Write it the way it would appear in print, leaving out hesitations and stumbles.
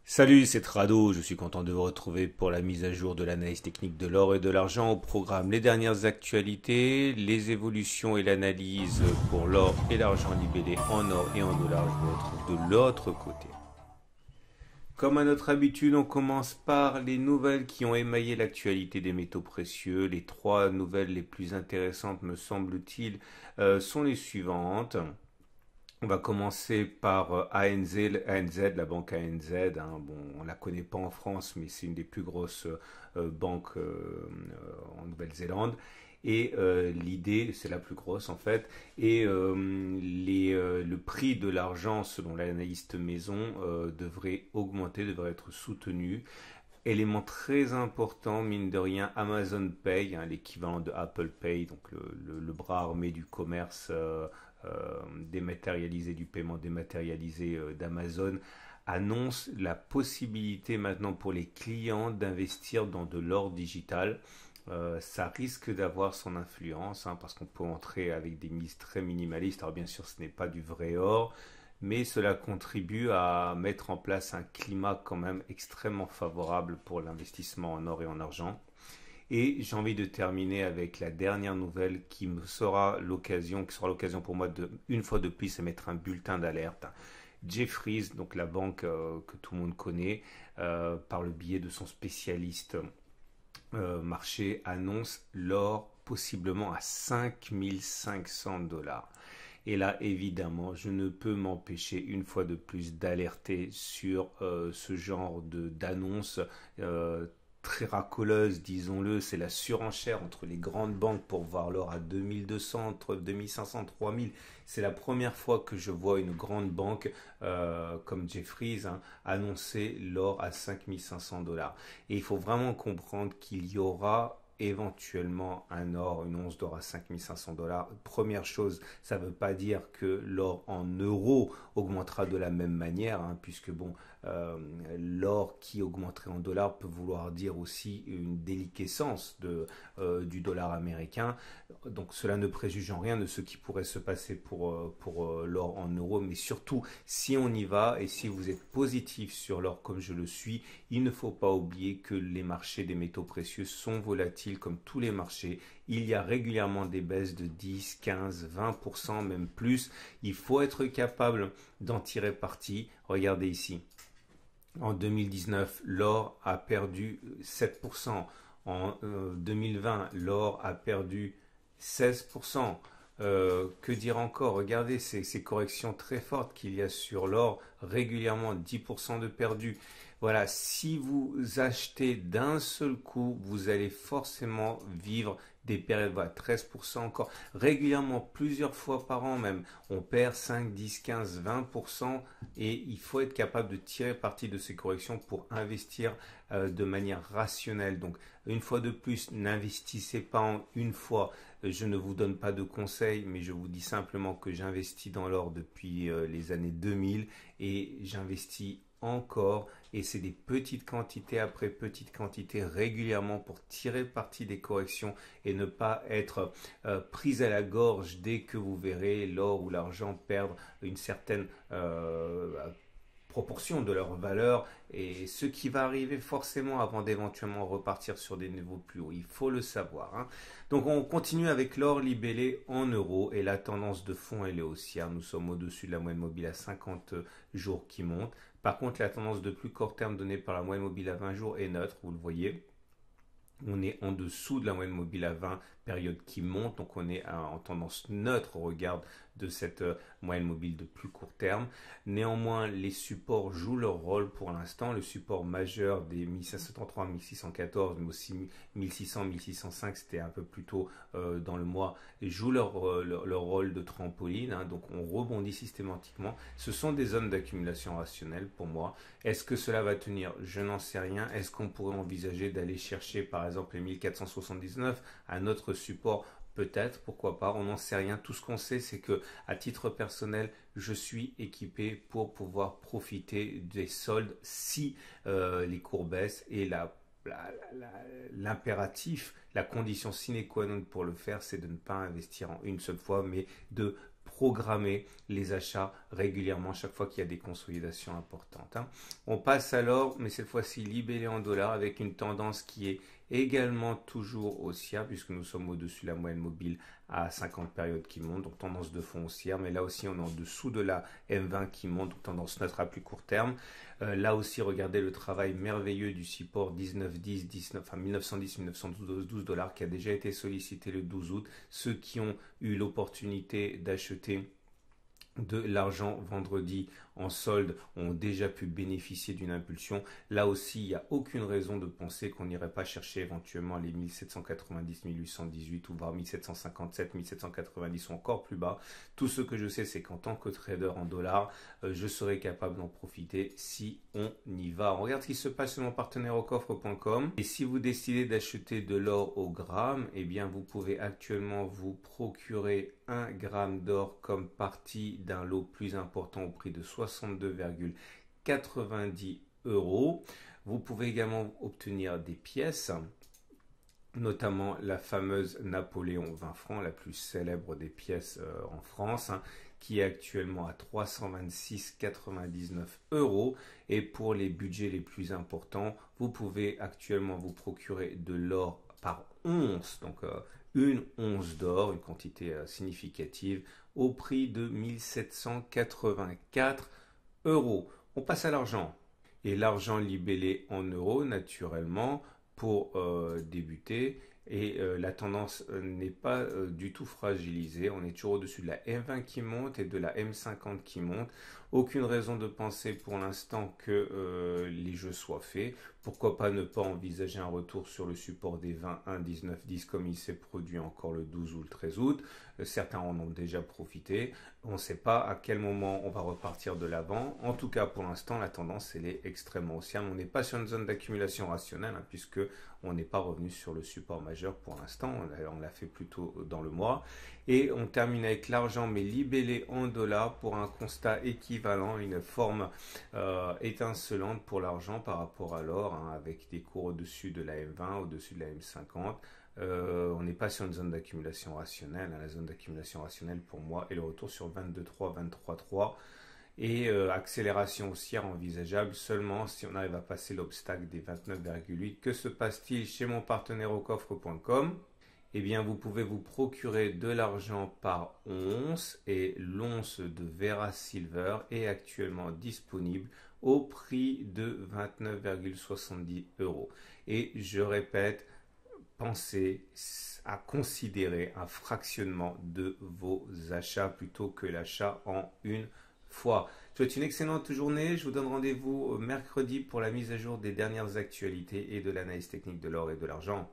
Salut, c'est Trado, je suis content de vous retrouver pour la mise à jour de l'analyse technique de l'or et de l'argent au programme. Les dernières actualités, les évolutions et l'analyse pour l'or et l'argent libellés en or et en dollars, je vous retrouve de l'autre côté. Comme à notre habitude, on commence par les nouvelles qui ont émaillé l'actualité des métaux précieux. Les trois nouvelles les plus intéressantes, me semble-t-il, sont les suivantes. On va commencer par ANZ, la banque ANZ. Bon, on la connaît pas en France, mais c'est une des plus grosses banques en Nouvelle-Zélande. Et l'idée, c'est la plus grosse en fait, et le prix de l'argent, selon l'analyste maison, devrait augmenter, devrait être soutenu. Élément très important, mine de rien, Amazon Pay, l'équivalent de Apple Pay, donc le bras armé du commerce dématérialisé, du paiement dématérialisé d'Amazon, annonce la possibilité maintenant pour les clients d'investir dans de l'or digital. Ça risque d'avoir son influence, parce qu'on peut entrer avec des mises très minimalistes. Alors bien sûr, ce n'est pas du vrai or, mais cela contribue à mettre en place un climat quand même extrêmement favorable pour l'investissement en or et en argent. Et j'ai envie de terminer avec la dernière nouvelle qui sera l'occasion pour moi de, une fois de plus, de mettre un bulletin d'alerte. Jefferies, donc la banque que tout le monde connaît, par le biais de son spécialiste marché, annonce l'or possiblement à 5 500 $. Et là, évidemment, je ne peux m'empêcher une fois de plus d'alerter sur ce genre d'annonce très racoleuse, disons-le. C'est la surenchère entre les grandes banques pour voir l'or à 2200, entre 2500, 3000. C'est la première fois que je vois une grande banque comme Jefferies annoncer l'or à 5 500 $. Et il faut vraiment comprendre qu'il y aura éventuellement une once d'or à 5 500 $. Première chose, ça ne veut pas dire que l'or en euros augmentera de la même manière, puisque bon, l'or qui augmenterait en dollars peut vouloir dire aussi une déliquescence du dollar américain. Donc cela ne préjuge en rien de ce qui pourrait se passer pour l'or en euros, mais surtout si on y va et si vous êtes positif sur l'or comme je le suis, il ne faut pas oublier que les marchés des métaux précieux sont volatiles comme tous les marchés. Il y a régulièrement des baisses de 10, 15, 20%, même plus. Il faut être capable d'en tirer parti. Regardez ici. En 2019, l'or a perdu 7%. En 2020, l'or a perdu 16%. Que dire encore? Regardez ces corrections très fortes qu'il y a sur l'or, régulièrement 10% de perdu. Voilà, si vous achetez d'un seul coup, vous allez forcément vivre des périodes, voilà, 13% encore, régulièrement, plusieurs fois par an même. On perd 5, 10, 15, 20% et il faut être capable de tirer parti de ces corrections pour investir de manière rationnelle. Donc, une fois de plus, n'investissez pas en une fois. Je ne vous donne pas de conseils, mais je vous dis simplement que j'investis dans l'or depuis les années 2000 et j'investis encore et c'est des petites quantités après petites quantités régulièrement pour tirer parti des corrections et ne pas être prise à la gorge dès que vous verrez l'or ou l'argent perdre une certaine proportion de leur valeur et ce qui va arriver forcément avant d'éventuellement repartir sur des niveaux plus hauts. Il faut le savoir. Donc on continue avec l'or libellé en euros et la tendance de fond elle est haussière. Nous sommes au-dessus de la moyenne mobile à 50 jours qui monte. Par contre la tendance de plus court terme donnée par la moyenne mobile à 20 jours est neutre, vous le voyez. On est en dessous de la moyenne mobile à 20, période qui monte, donc on est en tendance neutre au regard de cette moyenne mobile de plus court terme. Néanmoins, les supports jouent leur rôle pour l'instant. Le support majeur des 1533, 1614, mais aussi 1600, 1605, c'était un peu plus tôt dans le mois, jouent leur rôle de trampoline. Donc on rebondit systématiquement. Ce sont des zones d'accumulation rationnelle pour moi. Est-ce que cela va tenir? Je n'en sais rien. Est-ce qu'on pourrait envisager d'aller chercher par exemple les 1479, un autre support? Peut-être, pourquoi pas, on n'en sait rien. Tout ce qu'on sait, c'est que à titre personnel, je suis équipé pour pouvoir profiter des soldes si les cours baissent et l'impératif, la condition sine qua non pour le faire, c'est de ne pas investir en une seule fois, mais de programmer les achats régulièrement chaque fois qu'il y a des consolidations importantes. On passe à l'or, mais cette fois-ci libellé en dollars avec une tendance qui est également toujours haussière puisque nous sommes au-dessus de la moyenne mobile à 50 périodes qui monte, donc tendance de fond haussière, mais là aussi on est en dessous de la M20 qui monte, donc tendance neutre à plus court terme. Là aussi, regardez le travail merveilleux du support 1910 dollars qui a déjà été sollicité le 12 août. Ceux qui ont eu l'opportunité d'acheter de l'argent vendredi en solde ont déjà pu bénéficier d'une impulsion. Là aussi, il n'y a aucune raison de penser qu'on n'irait pas chercher éventuellement les 1790, 1818 ou voire 1757, 1790 ou encore plus bas. Tout ce que je sais, c'est qu'en tant que trader en dollars, je serai capable d'en profiter si on y va. On regarde ce qui se passe sur mon partenaire au coffre.com. Et si vous décidez d'acheter de l'or au gramme, eh bien vous pouvez actuellement vous procurer 1 gramme d'or comme partie d'un lot plus important au prix de 62,90 euros. Vous pouvez également obtenir des pièces, notamment la fameuse Napoléon 20 francs, la plus célèbre des pièces en France, qui est actuellement à 326,99 euros. Et pour les budgets les plus importants, vous pouvez actuellement vous procurer de l'or par once, donc une once d'or, une quantité significative, au prix de 1784 euros. On passe à l'argent. Et l'argent libellé en euros, naturellement, pour débuter. Et la tendance n'est pas du tout fragilisée. On est toujours au-dessus de la M20 qui monte et de la M50 qui monte. Aucune raison de penser pour l'instant que les jeux soient faits. Pourquoi pas ne pas envisager un retour sur le support des 21, 19, 10 comme il s'est produit encore le 12 ou le 13 août. Certains en ont déjà profité. On ne sait pas à quel moment on va repartir de l'avant. En tout cas, pour l'instant, la tendance elle est extrêmement haussière. On n'est pas sur une zone d'accumulation rationnelle puisque on n'est pas revenu sur le support majeur pour l'instant. On l'a fait plutôt dans le mois. Et on termine avec l'argent mais libellé en dollars pour un constat équivalent, une forme étincelante pour l'argent par rapport à l'or, avec des cours au-dessus de la M20, au-dessus de la M50. On n'est pas sur une zone d'accumulation rationnelle. La zone d'accumulation rationnelle pour moi est le retour sur 22,3, 23,3 et accélération haussière envisageable seulement si on arrive à passer l'obstacle des 29,8. Que se passe-t-il chez mon partenaire au coffre.com? Eh bien, vous pouvez vous procurer de l'argent par once et l'once de Vera Silver est actuellement disponible au prix de 29,70 euros. Et je répète, pensez à considérer un fractionnement de vos achats plutôt que l'achat en une fois. Je vous souhaite une excellente journée. Je vous donne rendez-vous mercredi pour la mise à jour des dernières actualités et de l'analyse technique de l'or et de l'argent.